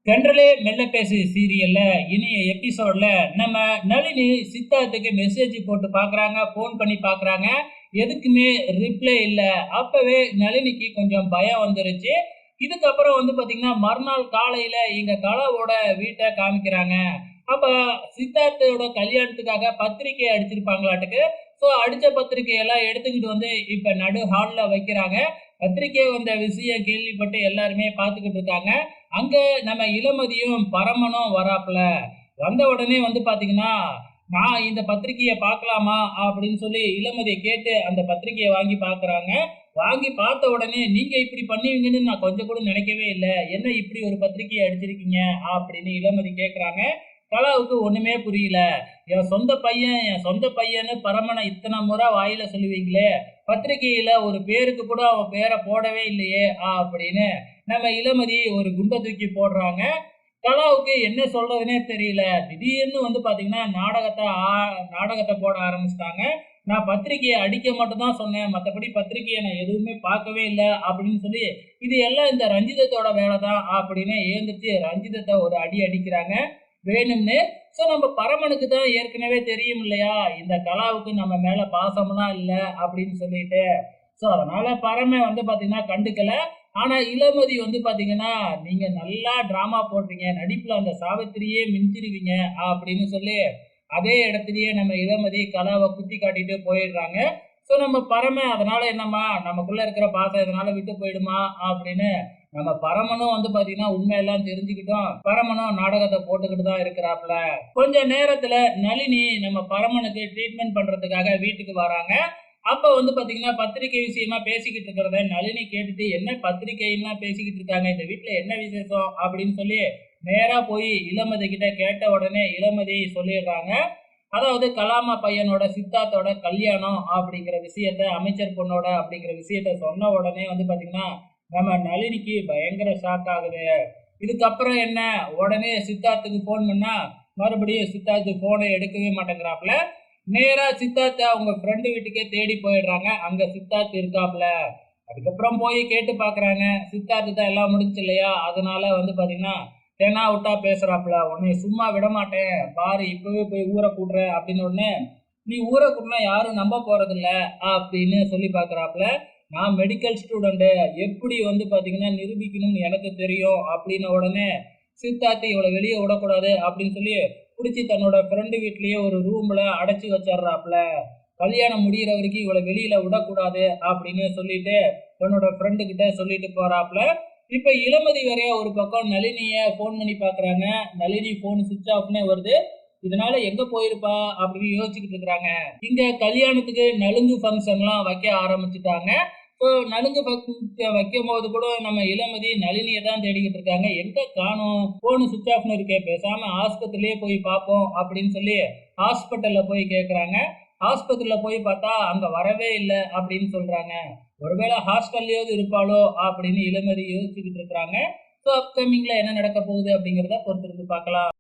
தென்றலே மெல்ல பேசு சீரியல்ல இனிய எபிசோட்ல நம்ம நளினி சித்தார்த்துக்கு மெசேஜ் போட்டு பாக்குறாங்க, போன் பண்ணி பாக்குறாங்க. எதுக்குமே ரிப்ளை இல்ல. அப்பவே நளினிக்கு கொஞ்சம் பயம் வந்துருச்சு. இதுக்கப்புறம் பாத்தீங்கன்னா மறுநாள் காலையில எங்க கலாவோட வீட்டை காமிக்கிறாங்க. அப்ப சித்தார்த்தோட கல்யாணத்துக்காக பத்திரிக்கை அடிச்சிருப்பாங்களாட்டுக்கு. ஸோ அடிச்ச பத்திரிக்கையெல்லாம் எடுத்துக்கிட்டு இப்ப நடு ஹால்ல வைக்கிறாங்க. பத்திரிக்கை வந்த விஷயம் கேள்விப்பட்டு எல்லாருமே பார்த்துக்கிட்டு இருக்காங்க. அங்க நம்ம இளமதியும் பரமனும் வராப்புல. வந்த உடனே பாத்தீங்கன்னா, நான் இந்த பத்திரிக்கையை பார்க்கலாமா அப்படின்னு சொல்லி இளமதியை கேட்டு அந்த பத்திரிக்கையை வாங்கி பார்க்குறாங்க. வாங்கி பார்த்த உடனே நீங்க இப்படி பண்ணுவீங்கன்னு நான் கொஞ்சம் கூட நினைக்கவே இல்லை. என்ன இப்படி ஒரு பத்திரிக்கையை அடிச்சிருக்கீங்க அப்படின்னு இளமதி கேட்குறாங்க. கலாவுக்கு ஒண்ணுமே புரியல. என் சொந்த பையன்னு பரமனை இத்தனை முறை வாயில சொல்லுவீங்களே, பத்திரிகையில ஒரு பேருக்கு கூட அவன் பேரை போடவே இல்லையே அப்படின்னு நம்ம இளமதி ஒரு குண்டை தூக்கி போடுறாங்க. கலாவுக்கு என்ன சொல்றதுன்னே தெரியல. திடீர்னு பாத்தீங்கன்னா நாடகத்தை போட ஆரம்பிச்சிட்டாங்க. நான் பத்திரிகையை அடிக்க மட்டும் தான் சொன்னேன், மற்றபடி பத்திரிகையை நான் எதுவுமே பார்க்கவே இல்லை அப்படின்னு சொல்லி, இது எல்லாம் இந்த ரஞ்சிதத்தோட வேலை தான் அப்படின்னு ஏந்திரிச்சு ரஞ்சிதத்தை ஒரு அடி அடிக்கிறாங்க வேணும்னு. ஸோ நம்ம பரமனுக்கு தான் ஏற்கனவே தெரியும் இல்லையா, இந்த கலாவுக்கு நம்ம மேல பாசம்லாம் இல்லை அப்படின்னு சொல்லிட்டு. ஸோ அதனால பரமன் பாத்தீங்கன்னா கண்டுக்கல. ஆனா இளமதி பாத்தீங்கன்னா, நீங்க நல்லா டிராமா போடுறீங்க, நடிப்புல அந்த சாவித்திரியே மிஞ்சிருவீங்க அப்படின்னு சொல்லி அதே இடத்துலயே நம்ம இளமதி கலாவை குத்தி காட்டிட்டு போயிடுறாங்க. ஸோ நம்ம பரமன் அதனால என்னம்மா நமக்குள்ள இருக்கிற பாசம் இதனால விட்டு போயிடுமா அப்படின்னு நம்ம பரமனும் பாத்தீங்கன்னா உண்மையெல்லாம் தெரிஞ்சுக்கிட்டோம். பரமனும் நாடகத்தை போட்டுக்கிட்டு தான் இருக்கிறாப்புல. கொஞ்ச நேரத்துல நளினி நம்ம பரமனுக்கு ட்ரீட்மெண்ட் பண்றதுக்காக வீட்டுக்கு வராங்க. அப்ப பாத்தீங்கன்னா பத்திரிகை விஷயமா பேசிக்கிட்டு இருக்கிறத நளினி கேட்டுட்டு, என்ன பத்திரிகைலாம் பேசிக்கிட்டு இருக்காங்க, இந்த வீட்டுல என்ன விசேஷம் அப்படின்னு சொல்லி நேரா போய் இளமதி கிட்ட கேட்ட உடனே இளமதி சொல்லிடுறாங்க. அதாவது கலாமா பையனோட சித்தார்த்தோட கல்யாணம் அப்படிங்கிற விஷயத்த, அமைச்சர் பொண்ணோட அப்படிங்கிற விஷயத்த சொன்ன உடனே பாத்தீங்கன்னா நம்ம நளினிக்கு பயங்கர ஷாக் ஆகுது. இதுக்கப்புறம் என்ன, உடனே சித்தார்த்துக்கு போன் பண்ணா மறுபடியும் சித்தார்த்து போனை எடுக்கவே மாட்டேங்கிறாப்புல. நேரா சித்தார்த்த அவங்க ஃப்ரெண்டு வீட்டுக்கே தேடி போயிடுறாங்க. அங்க சித்தார்த் இருக்காப்புல. அதுக்கப்புறம் போய் கேட்டு பாக்குறாங்க. சித்தார்த்து தான் எல்லாம் முடிச்சு இல்லையா, அதனால பாத்தீங்கன்னா தெனா விட்டா பேசுறாப்புல. உன்னை சும்மா விட மாட்டேன் பாரு, இப்பவே போய் ஊரை கூட்டுற அப்படின்னு உடனே, நீ ஊரை கூட்டினா யாரும் நம்ப போறது இல்ல அப்படின்னு சொல்லி பாக்குறாப்புல. நான் மெடிக்கல் ஸ்டூடெண்ட், எப்படி பாத்தீங்கன்னா நிரூபிக்கணும்னு எனக்கு தெரியும் அப்படின்னு உடனே சித்தார்த்தி இவளை வெளியே விடக்கூடாது அப்படின்னு சொல்லி பிடிச்சி தன்னோட ஃப்ரெண்டு வீட்லயே ஒரு ரூம்ல அடைச்சி வச்சிடுறாப்புல. கல்யாணம் முடிகிற வரைக்கும் இவளை வெளியில விடக்கூடாது அப்படின்னு சொல்லிட்டு தன்னோட ஃப்ரெண்டு கிட்ட சொல்லிட்டு போறாப்புல. இப்ப இளமதி வரைய ஒரு பக்கம் நளினிய போன் பண்ணி பாக்குறாங்க. நளினி போன் சுவிட்ச் ஆஃப்னே வருது. இதனால எங்க போயிருப்பா அப்படின்னு யோசிச்சுக்கிட்டு இருக்கிறாங்க. இங்க கல்யாணத்துக்கு நலுங்கு ஃபங்க்ஷன்லாம் வைக்க ஆரம்பிச்சுட்டாங்க. ஸோ நலுங்கு வைக்கும் போது கூட நம்ம இளமதி நளினியை தான் தேடிக்கிட்டு இருக்காங்க. எங்க காணும், போனு சுவிட்ச் ஆஃப்னு இருக்கே, பேசாம ஆஸ்பத்திரியே போய் பார்ப்போம் அப்படின்னு சொல்லி ஹாஸ்பிட்டல்ல போய் கேட்குறாங்க. ஆஸ்பத்திரியில போய் பார்த்தா அங்க வரவே இல்லை அப்படின்னு சொல்றாங்க. ஒருவேளை ஹாஸ்டல்லையாவது இருப்பாளோ அப்படின்னு இளமதி யோசிச்சுக்கிட்டு இருக்கிறாங்க. ஸோ அப்கமிங்ல என்ன நடக்க போகுது அப்படிங்கிறத பொறுத்திருந்து பார்க்கலாம்.